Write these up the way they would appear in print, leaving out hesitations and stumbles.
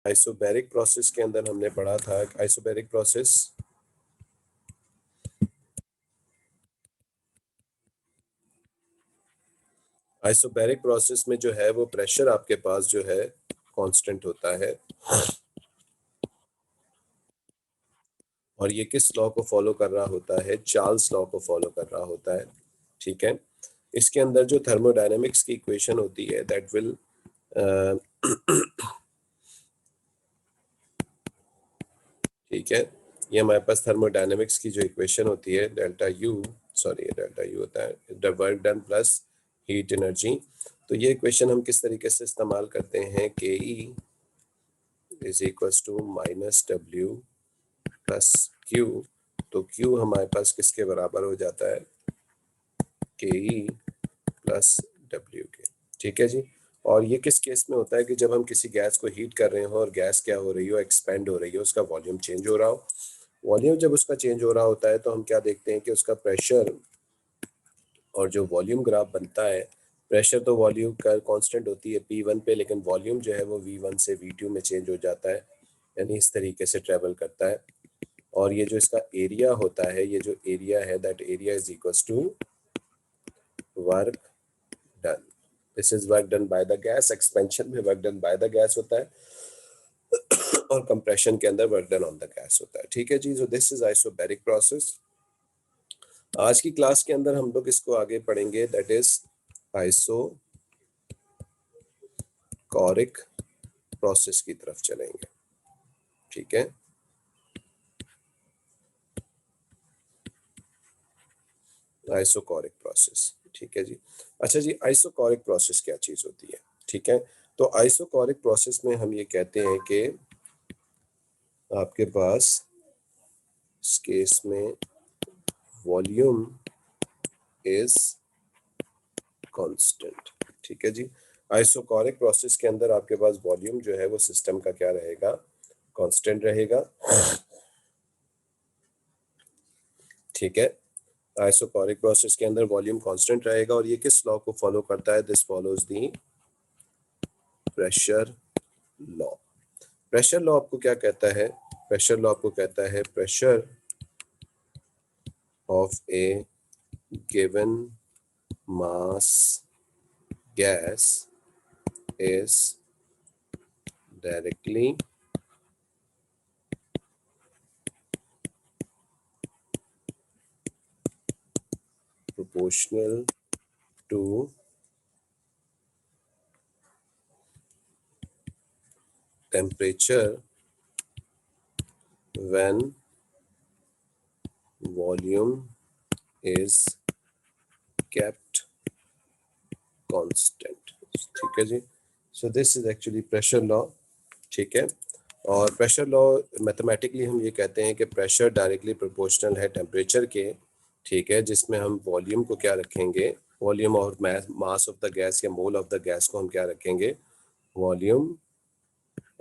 Isobaric process के अंदर हमने पढ़ा था आइसोबैरिक प्रोसेस में जो है वो प्रेशर आपके पास जो है कांस्टेंट होता है, और ये किस लॉ को फॉलो कर रहा होता है? चार्ल्स लॉ को फॉलो कर रहा होता है। ठीक है, इसके अंदर जो थर्मोडायनेमिक्स की इक्वेशन होती है दैट विल ठीक है, ये हमारे पास थर्मोडायनेमिक्स की जो इक्वेशन होती है डेल्टा यू होता है work done plus heat energy. तो ये इक्वेशन हम किस तरीके से इस्तेमाल करते हैं? K E is equals to minus W plus Q. तो क्यू हमारे पास किसके बराबर हो जाता है? के ई प्लस डब्ल्यू के। ठीक है जी। और ये किस केस में होता है? कि जब हम किसी गैस को हीट कर रहे हो और गैस क्या हो रही हो? एक्सपेंड हो रही हो, उसका वॉल्यूम चेंज हो रहा हो। वॉल्यूम जब उसका चेंज हो रहा होता है तो हम क्या देखते हैं कि उसका प्रेशर और जो वॉल्यूम ग्राफ बनता है, प्रेशर तो वॉल्यूम का कांस्टेंट होती है P1 पे, लेकिन वॉल्यूम जो है वो V1 से V2 में चेंज हो जाता है, यानी इस तरीके से ट्रेवल करता है। और ये जो इसका एरिया होता है, ये जो एरिया है that area is equals to work done. This is work done by the gas. Expansion में work done by the gas होता है और कंप्रेशन के अंदर work done on the gas होता है। ठीक है जी। So this is isobaric process. आज की क्लास के अंदर हम लोग इसको आगे पढ़ेंगे, दैट इज आइसोकोरिक प्रोसेस की तरफ चलेंगे। ठीक है, आइसोकोरिक प्रोसेस। ठीक है जी। अच्छा जी, आइसोकोरिक प्रोसेस क्या चीज होती है? ठीक है, तो आइसोकोरिक प्रोसेस में हम ये कहते हैं कि आपके पास इस केस में वॉल्यूम इज कांस्टेंट। ठीक है जी। आइसोकोरिक प्रोसेस के अंदर आपके पास वॉल्यूम जो है वो सिस्टम का क्या रहेगा? कांस्टेंट रहेगा। ठीक है, आइसोकोरिक प्रोसेस के अंदर वॉल्यूम कांस्टेंट रहेगा और ये किस लॉ को फॉलो करता है? This follows the pressure law. Pressure law आपको क्या कहता है? प्रेशर लॉ आपको कहता है pressure of A given mass gas is directly proportional to temperature when volume is kept constant। ठीक है जी। So this is actually pressure law. ठीक है, और प्रेशर लॉ मैथमेटिकली हम ये कहते हैं कि प्रेशर डायरेक्टली प्रोपोर्शनल है टेम्परेचर के। ठीक है, जिसमें हम वॉल्यूम को क्या रखेंगे? वॉल्यूम और मास ऑफ द गैस या मोल ऑफ द गैस को हम क्या रखेंगे? वॉल्यूम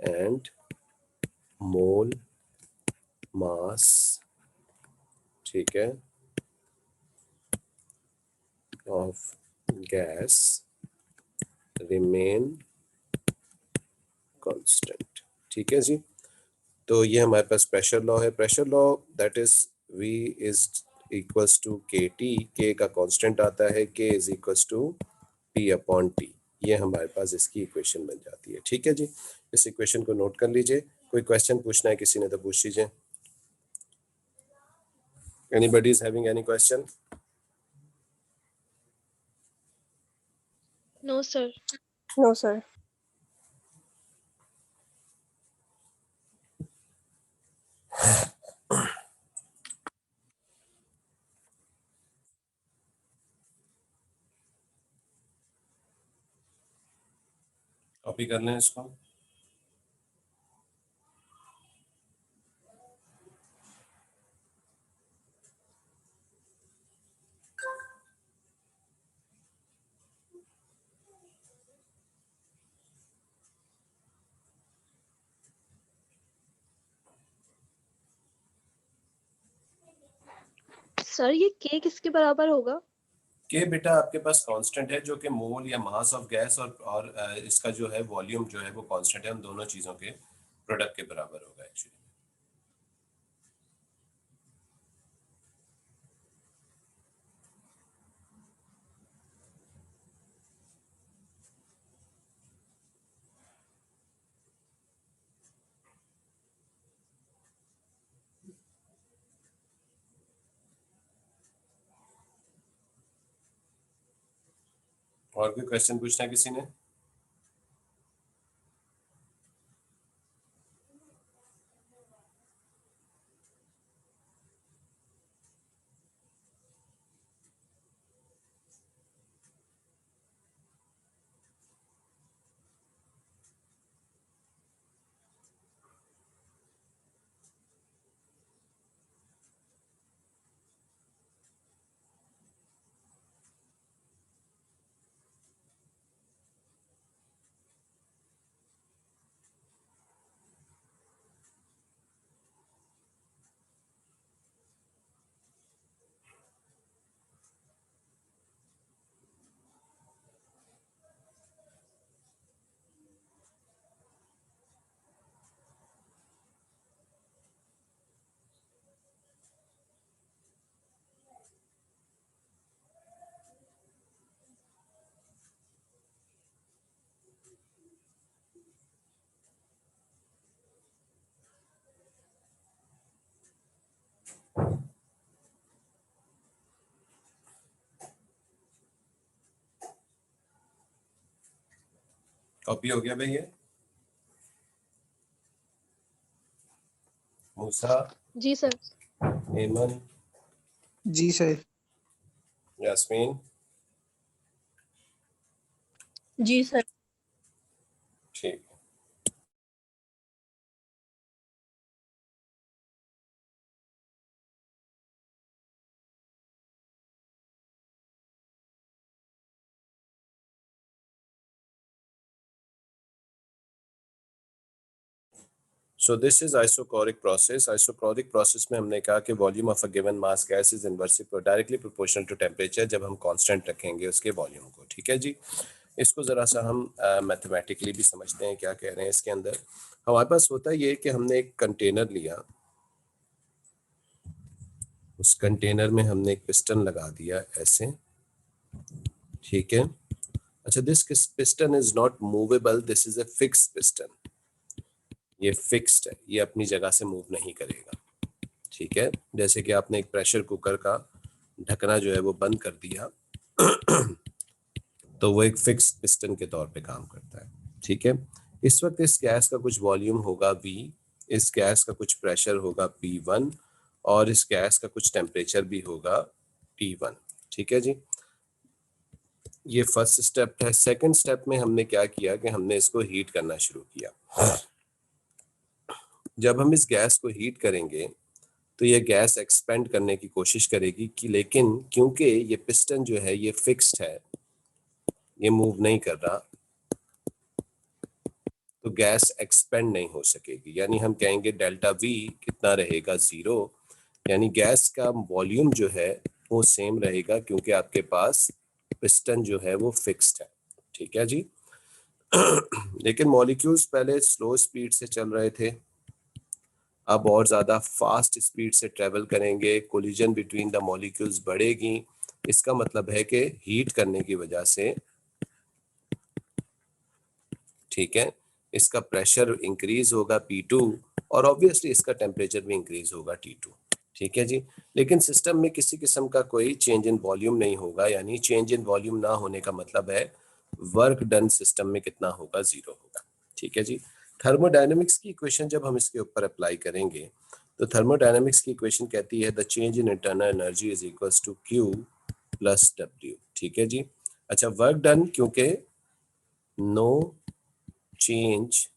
एंड मोल मास। ठीक है, ऑफ गैस रिमेन कांस्टेंट। ठीक है जी। तो ये हमारे पास प्रेशर लॉ है। Pressure law that is V is equals to K T. K का कांस्टेंट आता है, K is equals to P upon T. ये हमारे पास इसकी इक्वेशन बन जाती है। ठीक है जी, इस इक्वेशन को नोट कर लीजिए। कोई क्वेश्चन पूछना है किसी ने तो पूछ लीजिए। Anybody is having any question? No sir. No sir. Copy कर लें इसको। सर ये के किसके बराबर होगा? के बेटा आपके पास कांस्टेंट है जो कि मोल या मास ऑफ गैस और इसका जो है वॉल्यूम जो है वो कांस्टेंट है उन दोनों चीजों के। प्रोडक्ट के बराबर होगा एक्चुअली। और कोई क्वेश्चन पूछना है किसी ने? कॉपी हो गया भाई ये? मूसा, जी सर। हेमन, जी सर। यास्मीन, जी सर। ठीक। So this is isochoric process. Isochoric process में हमने कहा कि volume of a given mass gas is inversely directly proportional to temperature जब हम constant रखेंगे उसके volume को, ठीक है जी। इसको जरा सा हम मैथमेटिकली भी समझते हैं क्या कह रहे हैं इसके अंदर। हमारे पास होता ये कि हमने एक कंटेनर लिया, उस कंटेनर में हमने एक पिस्टन लगा दिया ऐसे, ठीक है। अच्छा, this piston is not movable, this is a fix piston, ये फिक्स्ड है, ये अपनी जगह से मूव नहीं करेगा, ठीक है। जैसे कि आपने एक प्रेशर कुकर का ढकना जो है वो बंद कर दिया तो वो एक फिक्स पिस्टन के तौर पे काम करता है, ठीक है। इस वक्त इस गैस का कुछ वॉल्यूम होगा V, इस गैस का कुछ प्रेशर होगा P1 और इस गैस का कुछ टेम्परेचर भी होगा T1, ठीक है जी। ये फर्स्ट स्टेप है। सेकंड स्टेप में हमने क्या किया कि हमने इसको हीट करना शुरू किया। जब हम इस गैस को हीट करेंगे तो ये गैस एक्सपेंड करने की कोशिश करेगी कि, लेकिन क्योंकि ये पिस्टन जो है ये फिक्स्ड है, ये मूव नहीं कर रहा, तो गैस एक्सपेंड नहीं हो सकेगी। यानी हम कहेंगे डेल्टा V कितना रहेगा, 0, यानी गैस का वॉल्यूम जो है वो सेम रहेगा क्योंकि आपके पास पिस्टन जो है वो फिक्स्ड है, ठीक है जी। लेकिन मॉलिक्यूल्स पहले स्लो स्पीड से चल रहे थे, अब और ज्यादा फास्ट स्पीड से ट्रेवल करेंगे, कोलिजन बिटवीन द मॉलिक्यूल्स बढ़ेगी। इसका मतलब है कि हीट करने की वजह से, ठीक है, इसका प्रेशर इंक्रीज होगा P2 और ऑब्वियसली इसका टेम्परेचर भी इंक्रीज होगा T2, ठीक है जी। लेकिन सिस्टम में किसी किस्म का कोई चेंज इन वॉल्यूम नहीं होगा, यानी चेंज इन वॉल्यूम ना होने का मतलब है वर्क डन सिस्टम में कितना होगा, 0 होगा, ठीक है जी। थर्मोडायनेमिक्स की इक्वेशन जब हम इसके ऊपर अप्लाई करेंगे तो थर्मोडायनेमिक्स की इक्वेशन कहती है the change in internal energy is equals to Q plus W, ठीक है जी। अच्छा, वर्क डन, क्योंकि नो चेंज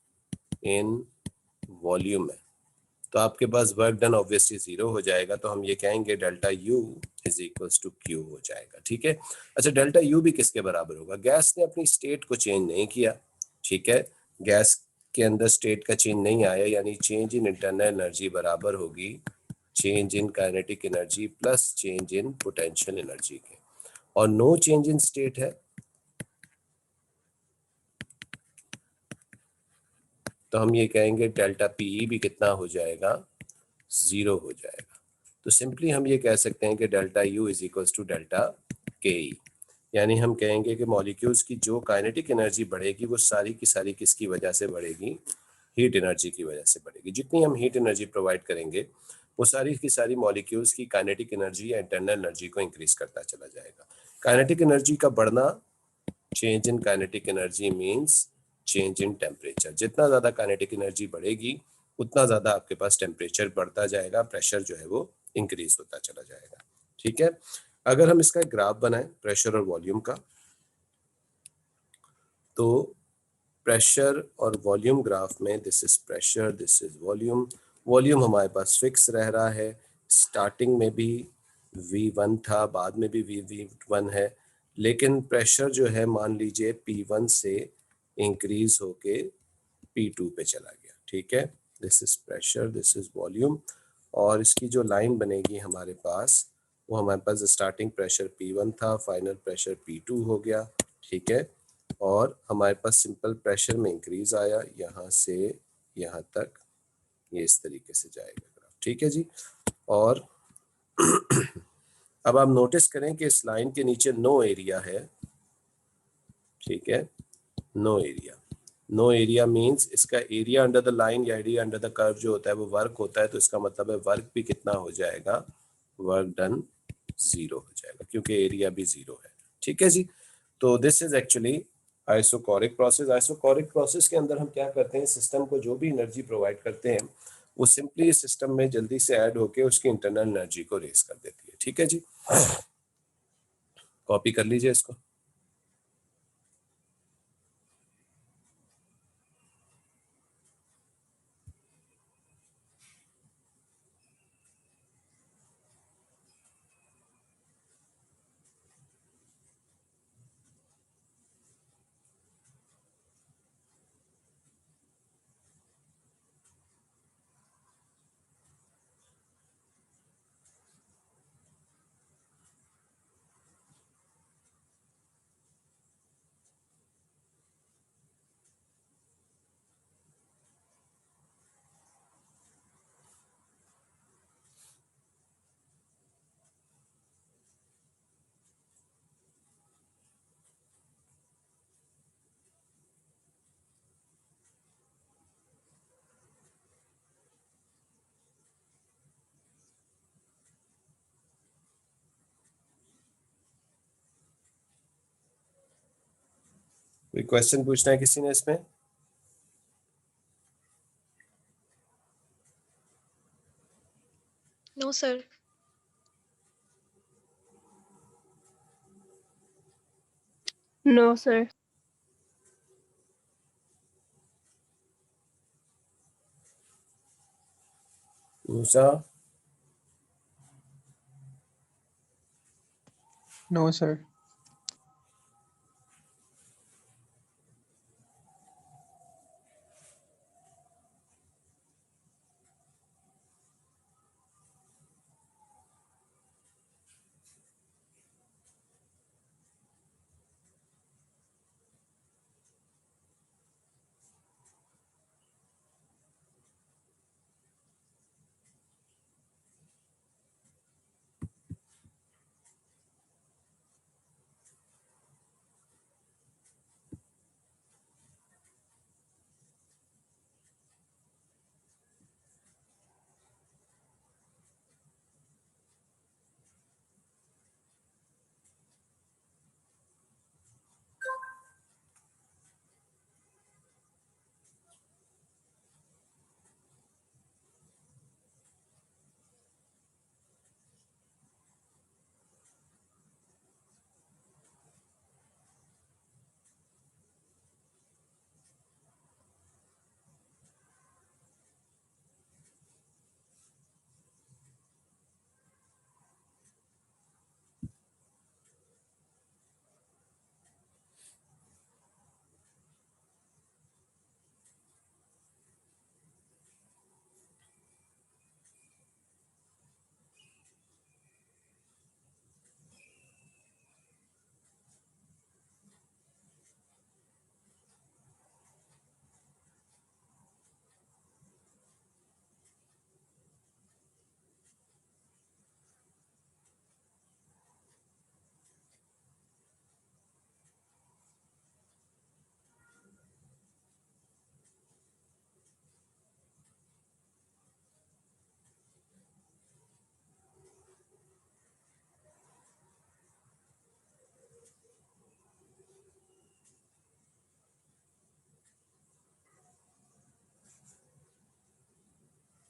इन वॉल्यूम है तो आपके पास वर्क डन ऑब्वियसली 0 हो जाएगा, तो हम ये कहेंगे delta U is equals to Q हो जाएगा, ठीक है। अच्छा, डेल्टा U भी किसके बराबर होगा? गैस ने अपनी स्टेट को चेंज नहीं किया, ठीक है, गैस के अंदर स्टेट का चेंज नहीं आया, यानी चेंज इन इंटरनल एनर्जी बराबर होगी change in kinetic energy plus change in potential energy के, और नो चेंज इन स्टेट है तो हम ये कहेंगे डेल्टा पीई भी कितना हो जाएगा, 0 हो जाएगा। तो सिंपली हम ये कह सकते हैं कि delta U is equals to delta K E, यानी हम कहेंगे कि मॉलिक्यूल्स की जो काइनेटिक एनर्जी बढ़ेगी वो सारी की सारी किसकी वजह से बढ़ेगी, हीट एनर्जी की वजह से बढ़ेगी। जितनी हम हीट एनर्जी प्रोवाइड करेंगे वो सारी की सारी मॉलिक्यूल्स की काइनेटिक एनर्जी या इंटरनल एनर्जी को इंक्रीज करता चला जाएगा। काइनेटिक एनर्जी का बढ़ना, change in kinetic energy means change in temperature. जितना ज़्यादा काइनेटिक एनर्जी बढ़ेगी उतना ज़्यादा आपके पास टेम्परेचर बढ़ता जाएगा, प्रेशर जो है वो इंक्रीज होता चला जाएगा। ठीक है, अगर हम इसका ग्राफ बनाएं प्रेशर और वॉल्यूम का, तो प्रेशर और वॉल्यूम ग्राफ में this is pressure, this is volume. Volume हमारे पास फिक्स रह रहा है, स्टार्टिंग में भी V1 था, बाद में भी V1 है, लेकिन प्रेशर जो है मान लीजिए P1 से इंक्रीज होके P2 पे चला गया। ठीक है, this is pressure, this is volume, और इसकी जो लाइन बनेगी हमारे पास, वो हमारे पास स्टार्टिंग प्रेशर P1 था, फाइनल प्रेशर P2 हो गया। ठीक है, और हमारे पास सिंपल प्रेशर में इंक्रीज आया यहाँ से यहाँ तक, ये इस तरीके से जाएगा ग्राफ। ठीक है जी, और अब आप नोटिस करें कि इस लाइन के नीचे नो एरिया है। ठीक है, no area, no area means इसका एरिया अंडर द लाइन या एरिया अंडर द कर्व जो होता है वो वर्क होता है, तो इसका मतलब है वर्क भी कितना हो जाएगा, वर्क डन 0 हो जाएगा, क्योंकि एरिया भी 0 है। ठीक है जी, तो this is actually isochoric process. Isochoric process के अंदर हम क्या करते हैं, सिस्टम को जो भी एनर्जी प्रोवाइड करते हैं वो सिंपली सिस्टम में जल्दी से ऐड होके उसकी इंटरनल एनर्जी को रेस कर देती है। ठीक है जी, कॉपी कर लीजिए इसको। कोई क्वेश्चन पूछना है किसी ने इसमें? No sir. No sir. Moosa, no sir.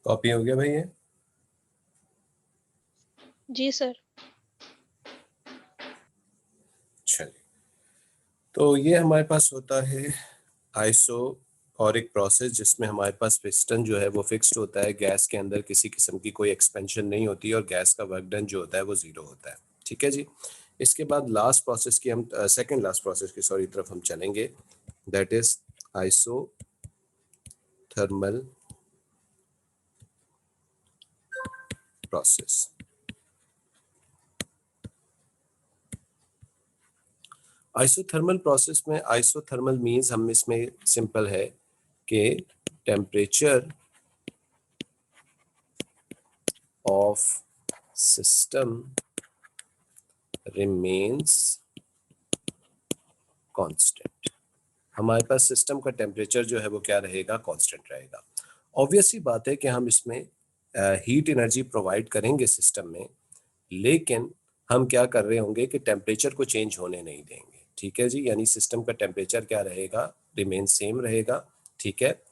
Copy हो गया भाई ये? जी सर। चलिए, तो ये हमारे पास होता है आइसो और एक प्रोसेस जिसमें हमारे पास पिस्टन जो है वो फिक्स्ड होता है, गैस के अंदर किसी किस्म की कोई एक्सपेंशन नहीं होती और गैस का वर्क डन जो होता है वो 0 होता है। ठीक है जी। इसके बाद लास्ट प्रोसेस की हम सेकंड लास्ट प्रोसेस की सॉरी तरफ हम चलेंगे, that is iso thermal process. Isothermal process में आइसोथर्मल मीन्स हम इसमें सिंपल है कि temperature of system remains constant. हमारे पास सिस्टम का टेम्परेचर जो है वो क्या रहेगा, कांस्टेंट रहेगा। ऑब्वियस सी बात है कि हम इसमें हीट एनर्जी प्रोवाइड करेंगे सिस्टम में, लेकिन हम क्या कर रहे होंगे कि टेम्परेचर को चेंज होने नहीं देंगे। ठीक है जी, यानी सिस्टम का टेम्परेचर क्या रहेगा, रिमेन सेम रहेगा। ठीक है,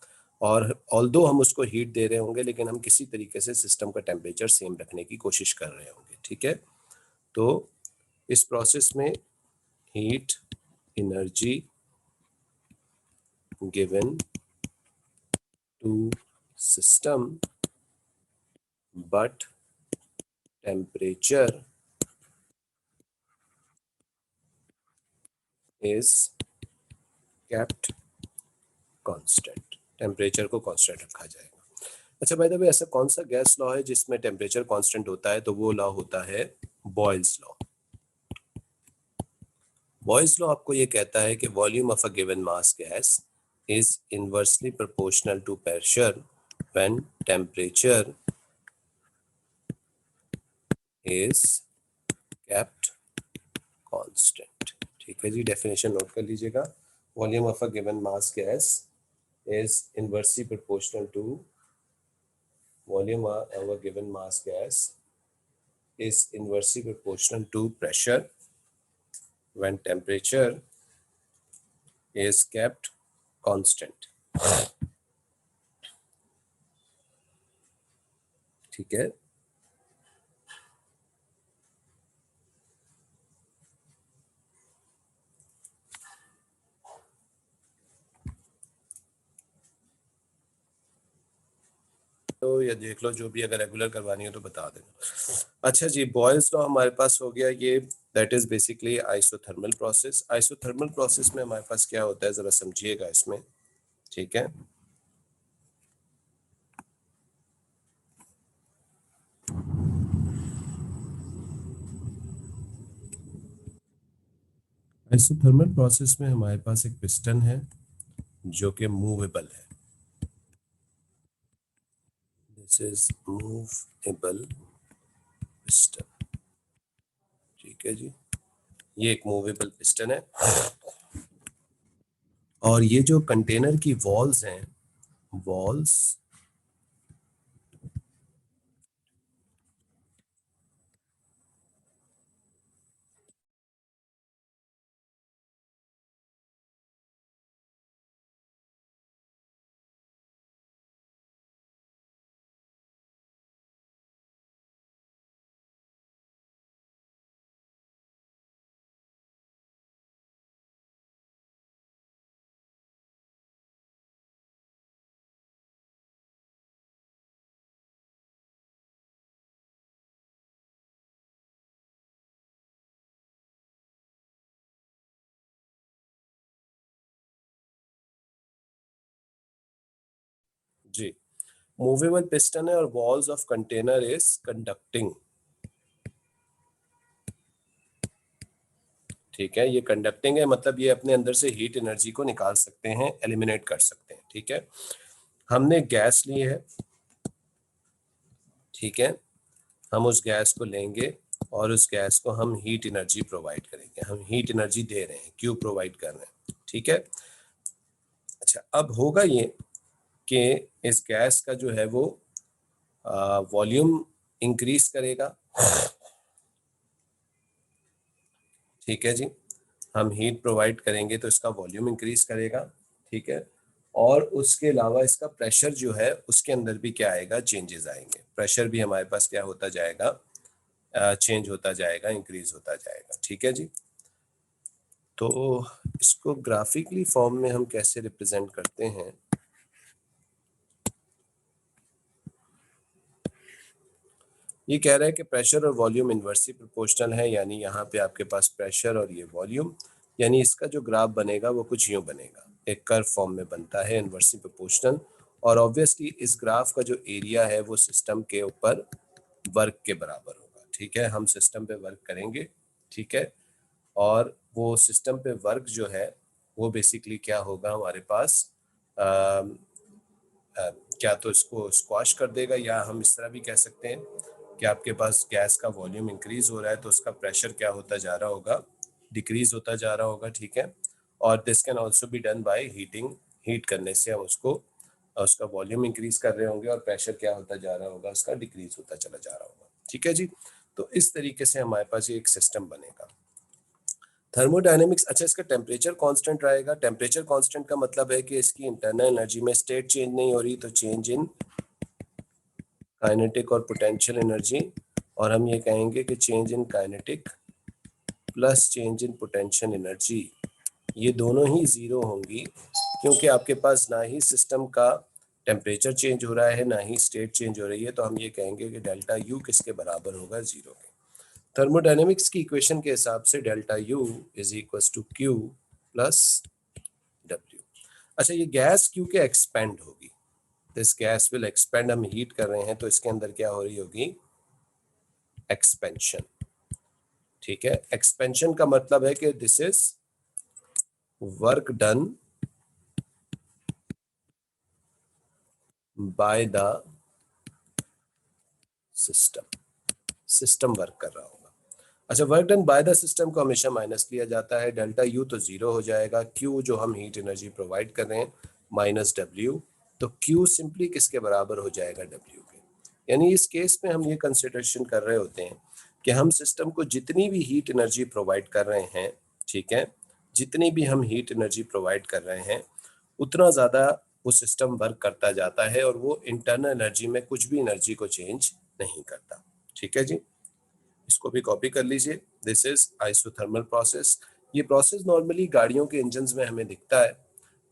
और ऑल्दो हम उसको हीट दे रहे होंगे लेकिन हम किसी तरीके से सिस्टम का टेम्परेचर सेम रखने की कोशिश कर रहे होंगे। ठीक है, तो इस प्रोसेस में heat energy given to system but temperature is kept constant। Temperature को कांस्टेंट रखा जाएगा। अच्छा भाई, तभी ऐसा कौन सा गैस लॉ है जिसमें टेम्परेचर कांस्टेंट होता है, तो वो लॉ होता है बॉयल्स लॉ। बॉयल्स लॉ आपको ये कहता है कि volume of a given mass gas is inversely proportional to pressure when temperature is kept constant। ठीक है जी, डेफिनेशन नोट कर लीजिएगा। Volume of a given mass gas is inversely proportional to volume of a given mass gas is inversely proportional to pressure when temperature is kept constant। ठीक है, तो ये देख लो, जो भी अगर रेगुलर करवानी हो तो बता देना। अच्छा जी, बॉयल्स लॉ हमारे पास हो गया ये, that is basically isothermal process. Isothermal process में हमारे पास क्या होता है, जरा समझिएगा इसमें। ठीक है, आइसोथर्मल प्रोसेस में हमारे पास एक पिस्टन है जो कि मूवेबल है। This is movable piston. ठीक है जी, ये एक मूवेबल पिस्टन है और ये जो कंटेनर की वॉल्स हैं, वॉल्स जी, मूवेबल पिस्टन है और walls of container is conducting. ठीक है, ये कंडक्टिंग है, मतलब ये अपने अंदर से हीट एनर्जी को निकाल सकते हैं, एलिमिनेट कर सकते हैं। ठीक है, हमने गैस ली है। ठीक है, हम उस गैस को लेंगे और उस गैस को हम हीट एनर्जी प्रोवाइड करेंगे। हम हीट एनर्जी दे रहे हैं, क्यों प्रोवाइड कर रहे हैं। ठीक है, अच्छा अब होगा ये कि इस गैस का जो है वो वॉल्यूम इंक्रीज करेगा। ठीक है जी, हम हीट प्रोवाइड करेंगे तो इसका वॉल्यूम इंक्रीज करेगा। ठीक है, और उसके अलावा इसका प्रेशर जो है उसके अंदर भी क्या आएगा, चेंजेस आएंगे। प्रेशर भी हमारे पास क्या होता जाएगा, चेंज होता जाएगा, इंक्रीज होता जाएगा। ठीक है जी। तो इसको ग्राफिकली फॉर्म में हम कैसे रिप्रेजेंट करते हैं, ये कह रहा है कि प्रेशर और वॉल्यूम इन्वर्सली प्रोपोर्शनल है, यानी यहाँ पे आपके पास प्रेशर और ये वॉल्यूम, यानी इसका जो ग्राफ बनेगा वो कुछ यूं बनेगा, एक कर्व फॉर्म में बनता है, इन्वर्सली प्रोपोर्शनल। और ऑब्वियसली इस ग्राफ का जो एरिया है वो सिस्टम के ऊपर वर्क के बराबर होगा। ठीक है, हम सिस्टम पे वर्क करेंगे। ठीक है, और वो सिस्टम पे वर्क जो है वो बेसिकली क्या होगा हमारे पास, क्या तो इसको स्क्वाश कर देगा, या हम इस तरह भी कह सकते हैं कि आपके पास गैस का वॉल्यूम इंक्रीज हो रहा है तो उसका प्रेशर क्या होता जा रहा होगा, डिक्रीज होता जा रहा होगा। ठीक है, और this can also be done by heating, heat करने से हम उसको, उसका वॉल्यूम इंक्रीज कर रहे होंगे और प्रेशर क्या होता जा रहा होगा, उसका डिक्रीज होता चला जा रहा होगा। ठीक है जी, तो इस तरीके से हमारे पास ये एक सिस्टम बनेगा। थर्मोडायनेमिक्स, अच्छा इसका टेम्परेचर कांस्टेंट रहेगा। टेम्परेचर कांस्टेंट का मतलब है कि इसकी इंटरनल एनर्जी में स्टेट चेंज नहीं हो रही, तो चेंज इन काइनेटिक और पोटेंशियल एनर्जी, और हम ये कहेंगे कि change in kinetic plus change in potential energy, ये दोनों ही जीरो होंगी, क्योंकि आपके पास ना ही सिस्टम का टेम्परेचर चेंज हो रहा है ना ही स्टेट चेंज हो रही है। तो हम ये कहेंगे कि डेल्टा यू किसके बराबर होगा, जीरो के। थर्मोडायनेमिक्स की इक्वेशन के हिसाब से delta U is equal to Q plus W. अच्छा, ये गैस क्यू के एक्सपेंड होगी, दिस गैस विल एक्सपेंड, हम हीट कर रहे हैं तो इसके अंदर क्या हो रही होगी, एक्सपेंशन। ठीक है, एक्सपेंशन का मतलब है कि this is work done by the system, system work कर रहा होगा। अच्छा, work done by the system को हमेशा माइनस लिया जाता है, डेल्टा यू तो जीरो हो जाएगा, क्यू जो हम हीट एनर्जी प्रोवाइड कर रहे हैं माइनस डब्ल्यू, तो क्यू सिंपली किसके बराबर हो जाएगा, डब्ल्यू के। यानी इस केस में हम ये कंसिडरेशन कर रहे होते हैं कि हम सिस्टम को जितनी भी हीट एनर्जी प्रोवाइड कर रहे हैं, ठीक है, जितनी भी हम हीट एनर्जी प्रोवाइड कर रहे हैं उतना ज़्यादा वो सिस्टम वर्क करता जाता है और वो इंटरनल एनर्जी में कुछ भी एनर्जी को चेंज नहीं करता। ठीक है जी, इसको भी कॉपी कर लीजिए। This is isothermal process. ये प्रोसेस नॉर्मली गाड़ियों के इंजन में हमें दिखता है,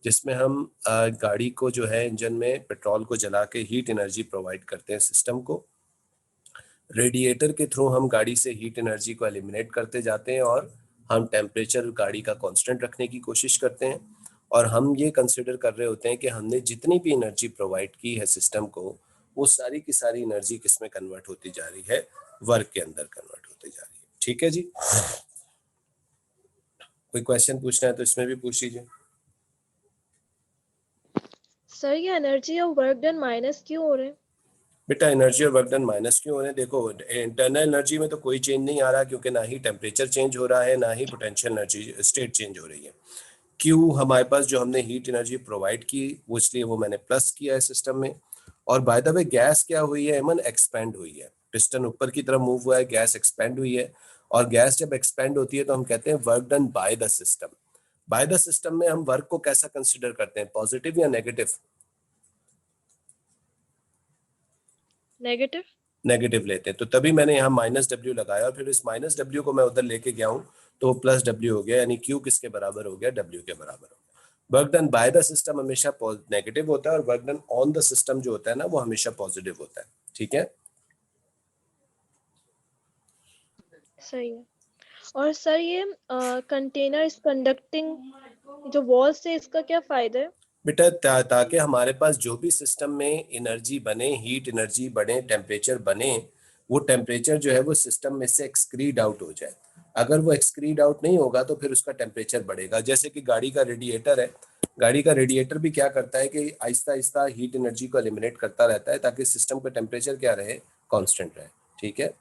जिसमें हम गाड़ी को जो है इंजन में पेट्रोल को जला के हीट एनर्जी प्रोवाइड करते हैं सिस्टम को। रेडिएटर के थ्रू हम गाड़ी से हीट एनर्जी को एलिमिनेट करते जाते हैं और हम टेम्परेचर गाड़ी का कांस्टेंट रखने की कोशिश करते हैं। और हम ये कंसिडर कर रहे होते हैं कि हमने जितनी भी एनर्जी प्रोवाइड की है सिस्टम को, वो सारी की सारी एनर्जी किस में कन्वर्ट होती जा रही है, वर्क के अंदर कन्वर्ट होती जा रही है। ठीक है जी, कोई क्वेश्चन पूछना है तो इसमें भी पूछ लीजिए। सर ये एनर्जी और वर्क डन माइनस क्यों हो रहे हैं? बेटा एनर्जी और वर्क डन माइनस क्यों हो रहे हैं, देखो इंटरनल एनर्जी में तो कोई चेंज नहीं आ रहा, क्योंकि ना ही टेम्परेचर चेंज हो रहा है ना ही पोटेंशियल एनर्जी स्टेट चेंज हो रही है। क्यू हमारे पास जो हमने हीट एनर्जी प्रोवाइड की वो, इसलिए वो मैंने प्लस किया है सिस्टम में। और बाय द वे गैस क्या हुई है, एमन एक्सपेंड हुई है, पिस्टन ऊपर की तरफ मूव हुआ है, गैस एक्सपेंड हुई है। और गैस जब एक्सपेंड होती है तो हम कहते हैं work done by the system. By the system में हम वर्क को कैसा कंसिडर करते हैं, पॉजिटिव या नेगेटिव? नेगेटिव। नेगेटिव लेते हैं, तो तभी मैंने यहाँ माइनस डब्ल्यू लगाया और फिर इस माइनस डब्ल्यू को मैं उधर लेके गया हूँ तो प्लस डब्ल्यू हो गया, यानी क्यू किसके बराबर हो गया, डब्ल्यू के बराबर हो गया। Work done by the system हमेशा नेगेटिव होता है और work done on the system जो होता है ना वो हमेशा पॉजिटिव होता है। ठीक है, सही है। और सर ये कंटेनर इस कंडक्टिंग जो वॉल से, इसका क्या फायदा है? बेटा ताकि हमारे पास जो भी सिस्टम में एनर्जी बने, हीट एनर्जी बने, टेम्परेचर बने, वो टेम्परेचर जो है वो सिस्टम में से एक्सक्रीड आउट हो जाए। अगर वो एक्सक्रीड आउट नहीं होगा तो फिर उसका टेम्परेचर बढ़ेगा। जैसे कि गाड़ी का रेडिएटर है, गाड़ी का रेडिएटर भी क्या करता है कि आहिस्ता आहिस्ता हीट एनर्जी को एलिमिनेट करता रहता है ताकि सिस्टम का टेम्परेचर क्या रहे, कॉन्स्टेंट रहे। ठीक है,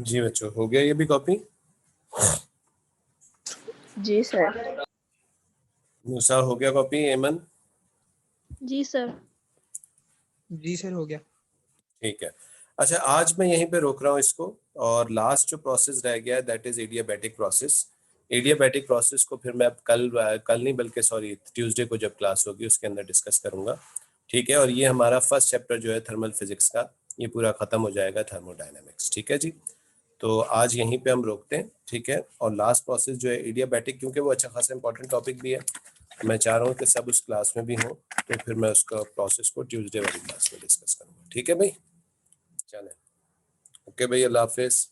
जी बच्चों, हो गया ये भी कॉपी? जी सर। मूसा हो गया कॉपी? एमन? जी सर। जी सर हो गया। ठीक है। अच्छा, आज मैं यहीं पे रोक रहा हूँ इसको, और लास्ट जो प्रोसेस रह गया है that is adiabatic process. Adiabatic process को फिर मैं अब कल नहीं बल्कि सॉरी ट्यूसडे को जब क्लास होगी उसके अंदर डिस्कस करूंगा। ठीक है, और ये हमारा फर्स्ट चैप्टर जो है थर्मल फिजिक्स का, ये पूरा खत्म हो जाएगा थर्मोडायनेमिक्स। ठीक है जी, तो आज यहीं पे हम रोकते हैं। ठीक है, और लास्ट प्रोसेस जो है एडियाबैटिक, क्योंकि वो अच्छा खासा इंपॉर्टेंट टॉपिक भी है, मैं चाह रहा हूँ कि सब उस क्लास में भी हों, तो फिर मैं उसका प्रोसेस को ट्यूसडे वाली क्लास में डिस्कस करूँगा। ठीक है भाई, चलें, ओके भाई, अल्लाह हाफिज़।